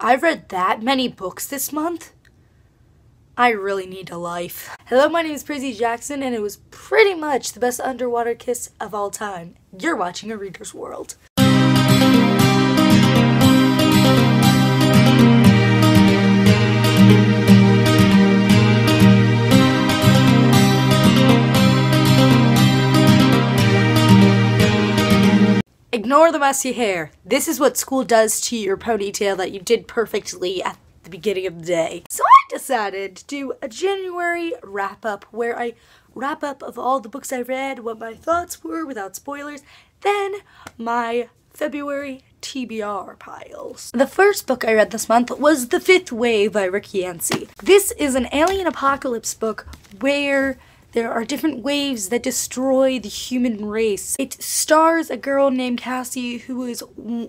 I've read that many books this month. I really need a life. Hello, my name is Prissy Jackson, and it was pretty much the best underwater kiss of all time. You're watching A Reader's World. Ignore the messy hair. This is what school does to your ponytail that you did perfectly at the beginning of the day. So I decided to do a January wrap-up where I wrap up of all the books I read, what my thoughts were without spoilers, then my February TBR piles. The first book I read this month was The Fifth Wave by Rick Yancey. This is an alien apocalypse book where there are different waves that destroy the human race. It stars a girl named Cassie who is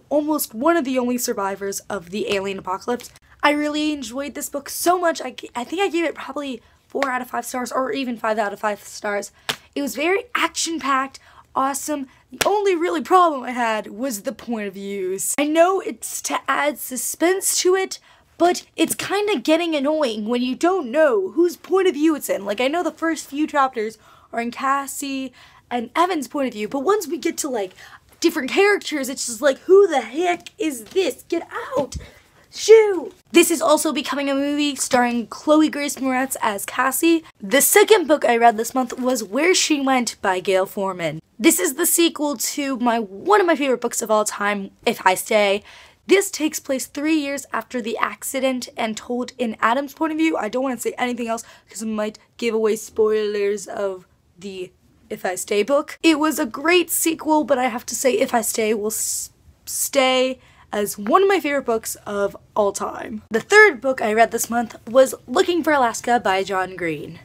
almost one of the only survivors of the alien apocalypse. I really enjoyed this book so much. I think I gave it probably 4 out of 5 stars or even 5 out of 5 stars. It was very action-packed, awesome. The only really problem I had was the point of views. I know it's to add suspense to it, but it's kind of getting annoying when you don't know whose point of view it's in. Like, I know the first few chapters are in Cassie and Evan's point of view, but once we get to, like, different characters, it's just like, who the heck is this? Get out! Shoo! This is also becoming a movie starring Chloe Grace Moretz as Cassie. The second book I read this month was Where She Went by Gail Forman. This is the sequel to one of my favorite books of all time, If I Stay. This takes place 3 years after the accident and told in Adam's point of view. I don't want to say anything else because it might give away spoilers of the If I Stay book. It was a great sequel, but I have to say If I Stay will stay as one of my favorite books of all time. The third book I read this month was Looking for Alaska by John Green.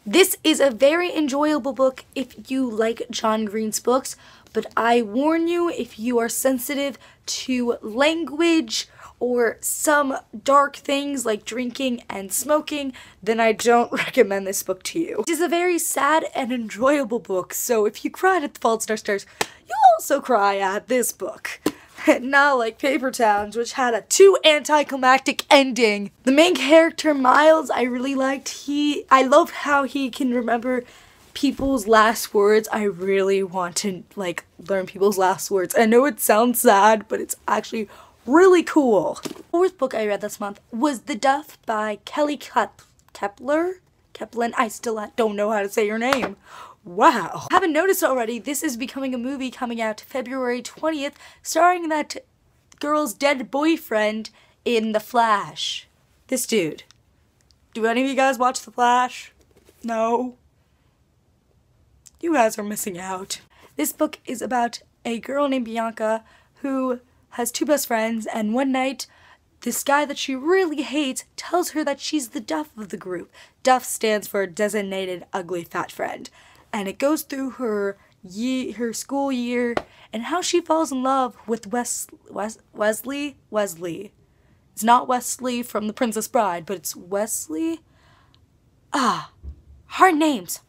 This is a very enjoyable book if you like John Green's books, but I warn you, if you are sensitive to language or some dark things like drinking and smoking, then I don't recommend this book to you. It is a very sad and enjoyable book, so if you cried at The Fault in Our Stars, you'll also cry at this book. Not like Paper Towns, which had a too anticlimactic ending. The main character, Miles, I really liked. I love how he can remember people's last words. I really want to, like, learn people's last words. I know it sounds sad, but it's actually really cool. The fourth book I read this month was The Duff by Kelly Kepler? I still don't know how to say your name. Wow. Haven't noticed already, this is becoming a movie coming out February 20th, starring that girl's dead boyfriend in The Flash. This dude. Do any of you guys watch The Flash? No? You guys are missing out. This book is about a girl named Bianca who has 2 best friends, and one night this guy that she really hates tells her that she's the Duff of the group. Duff stands for Designated Ugly Fat Friend. And it goes through her school year and how she falls in love with Wesley. It's not Wesley from The Princess Bride, but it's Wesley. Hard names.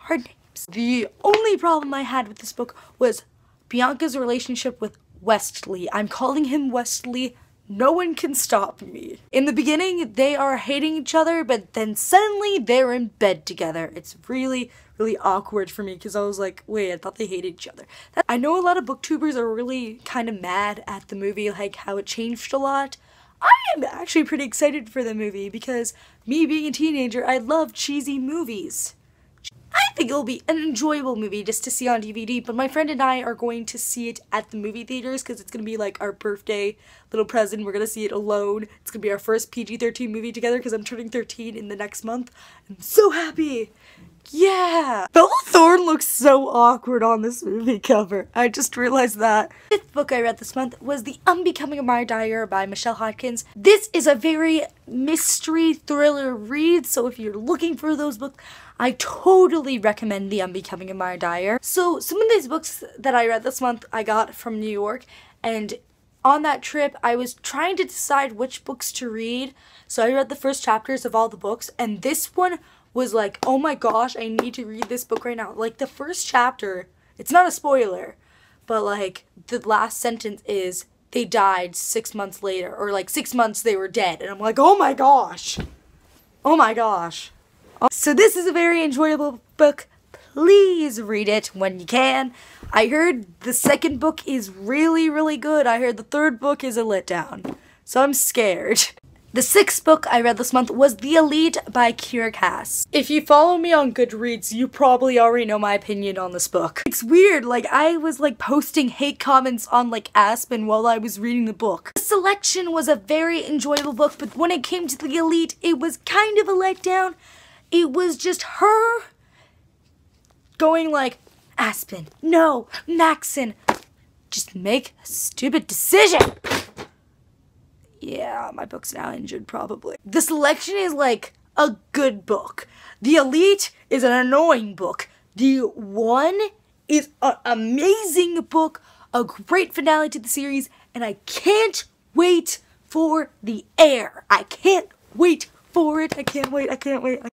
The only problem I had with this book was Bianca's relationship with Wesley. I'm calling him Wesley. No one can stop me. In the beginning, they are hating each other, but then suddenly they're in bed together. It's really, really awkward for me because I was like, wait, I thought they hated each other. I know a lot of booktubers are really kind of mad at the movie, like how it changed a lot. I am actually pretty excited for the movie because me being a teenager, I love cheesy movies. I think it'll be an enjoyable movie just to see on DVD, but my friend and I are going to see it at the movie theaters because it's going to be like our birthday little present. We're going to see it alone. It's going to be our first PG-13 movie together because I'm turning 13 in the next month. I'm so happy. Yeah! Bella Thorne looks so awkward on this movie cover. I just realized that. The 5th book I read this month was The Unbecoming of Maya Dyer by Michelle Hodkins. This is a very mystery thriller read, so if you're looking for those books, I totally recommend The Unbecoming of Maya Dyer. So some of these books that I read this month I got from New York, and on that trip I was trying to decide which books to read, so I read the first chapters of all the books, and this one was like, oh my gosh, I need to read this book right now. Like, the first chapter, it's not a spoiler, but like, the last sentence is, they died 6 months later, or like 6 months they were dead. And I'm like, oh my gosh. Oh my gosh. So this is a very enjoyable book. Please read it when you can. I heard the second book is really, really good. I heard the third book is a letdown. So I'm scared. The sixth book I read this month was The Elite by Kira Cass. If you follow me on Goodreads, you probably already know my opinion on this book. It's weird, like I was like posting hate comments on like Aspen while I was reading the book. The selection was a very enjoyable book, but when it came to The Elite, it was kind of a letdown. It was just her going like, Aspen, no, Maxon, just make a stupid decision. Yeah, my book's now injured probably. The selection is like a good book. The Elite is an annoying book. The One is an amazing book, a great finale to the series, and I can't wait for The Air. I can't wait for it. I can't wait.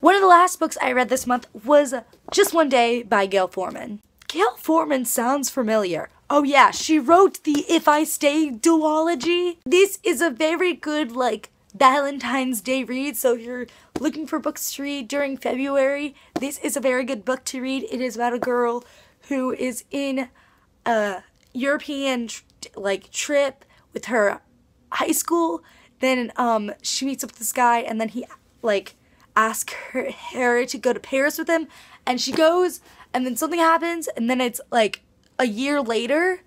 One of the last books I read this month was Just One Day by Gail Forman. Gail Forman sounds familiar. Oh yeah, she wrote the If I Stay duology. This is a very good like Valentine's Day read, so if you're looking for books to read during February, this is a very good book to read. It is about a girl who is in a European trip with her high school. Then she meets up with this guy, and then he like asks her to go to Paris with him, and she goes, and then something happens, and then it's like a year later,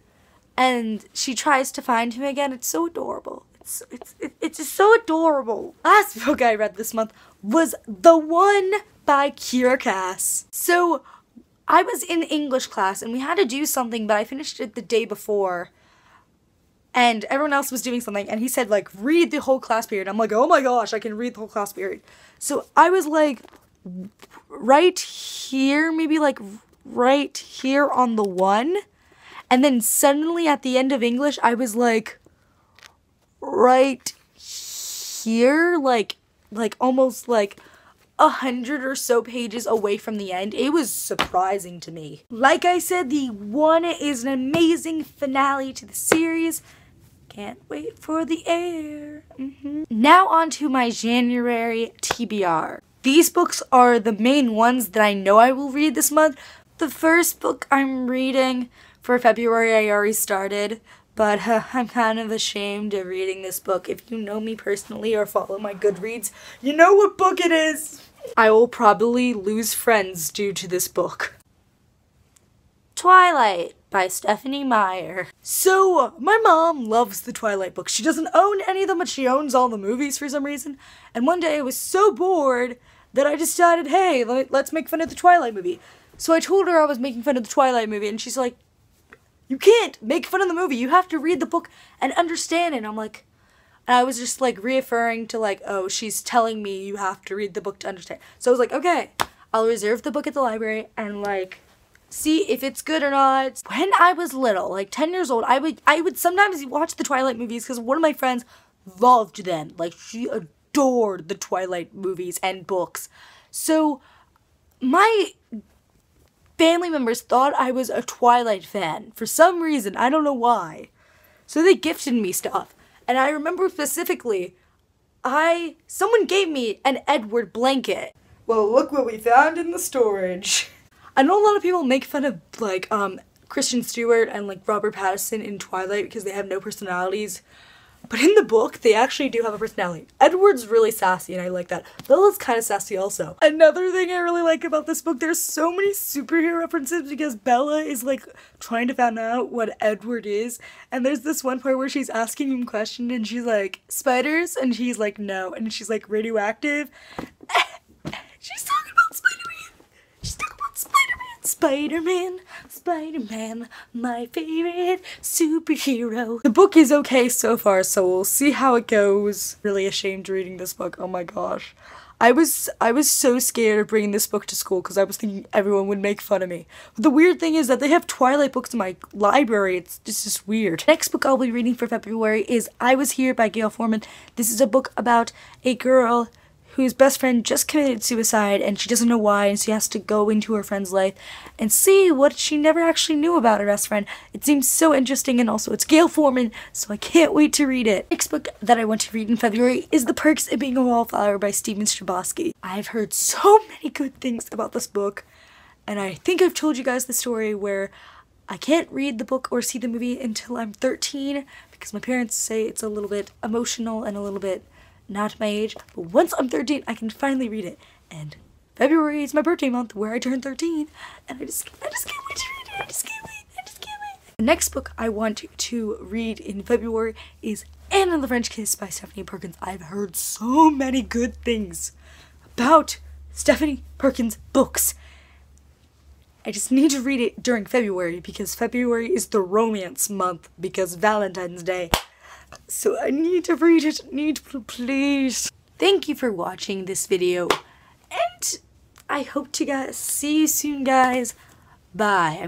and she tries to find him again. It's so adorable. It's just so adorable. Last book I read this month was The One by Kira Cass. So I was in English class, and we had to do something, but I finished it the day before, and everyone else was doing something, and he said, like, read the whole class period. I'm like, oh my gosh, I can read the whole class period. So I was, like, right here, maybe, like, right here on the one, and then suddenly at the end of English, I was, like, right here, like, almost, like, 100 or so pages away from the end. It was surprising to me. Like I said, The One is an amazing finale to the series. Can't wait for The Air. Now on to my January TBR. These books are the main ones that I know I will read this month. The first book I'm reading for February I already started, but I'm kind of ashamed of reading this book. If you know me personally or follow my Goodreads, you know what book it is. I will probably lose friends due to this book. Twilight by Stephanie Meyer. So, my mom loves the Twilight books. She doesn't own any of them, but she owns all the movies for some reason. And one day I was so bored that I decided, hey, let's make fun of the Twilight movie. So I told her I was making fun of the Twilight movie, and she's like, you can't make fun of the movie. You have to read the book and understand it. And I'm like, and I was just like referring to like, oh, she's telling me you have to read the book to understand. So I was like, okay, I'll reserve the book at the library and like see if it's good or not. When I was little, like 10 years old, I would sometimes watch the Twilight movies because one of my friends loved them. Like she adored the Twilight movies and books. So my family members thought I was a Twilight fan for some reason. I don't know why. So they gifted me stuff. And I remember specifically, someone gave me an Edward blanket. Well, look what we found in the storage. I know a lot of people make fun of like Kristen Stewart and like Robert Pattinson in Twilight because they have no personalities. But in the book, they actually do have a personality. Edward's really sassy, and I like that. Bella's kind of sassy also. Another thing I really like about this book, there's so many superhero references because Bella is, like, trying to find out what Edward is. And there's this one part where she's asking him questions, and she's like, spiders? And he's like, no. And she's like, radioactive? She's talking about Spider-Man. She's talking about Spider-Man. Spider-Man, my favorite superhero. The book is okay so far, so we'll see how it goes. Really ashamed reading this book, oh my gosh. I was so scared of bringing this book to school because I was thinking everyone would make fun of me. But the weird thing is that they have Twilight books in my library. It's just weird. Next book I'll be reading for February is I Was Here by Gail Forman. This is a book about a girl whose best friend just committed suicide and she doesn't know why, and so she has to go into her friend's life and see what she never actually knew about her best friend. It seems so interesting, and also it's Gail Forman, so I can't wait to read it. Next book that I want to read in February is The Perks of Being a Wallflower by Steven Chbosky. I've heard so many good things about this book, and I think I've told you guys the story where I can't read the book or see the movie until I'm 13 because my parents say it's a little bit emotional and a little bit not my age, but once I'm 13, I can finally read it. And February is my birthday month where I turn 13, and I just can't wait to read it. I just can't wait. The next book I want to read in February is Anne and the French Kiss by Stephanie Perkins. I've heard so many good things about Stephanie Perkins books. I just need to read it during February because February is the romance month because Valentine's Day. So I need to read it, please. Thank you for watching this video, and I hope to see you soon, guys. Bye.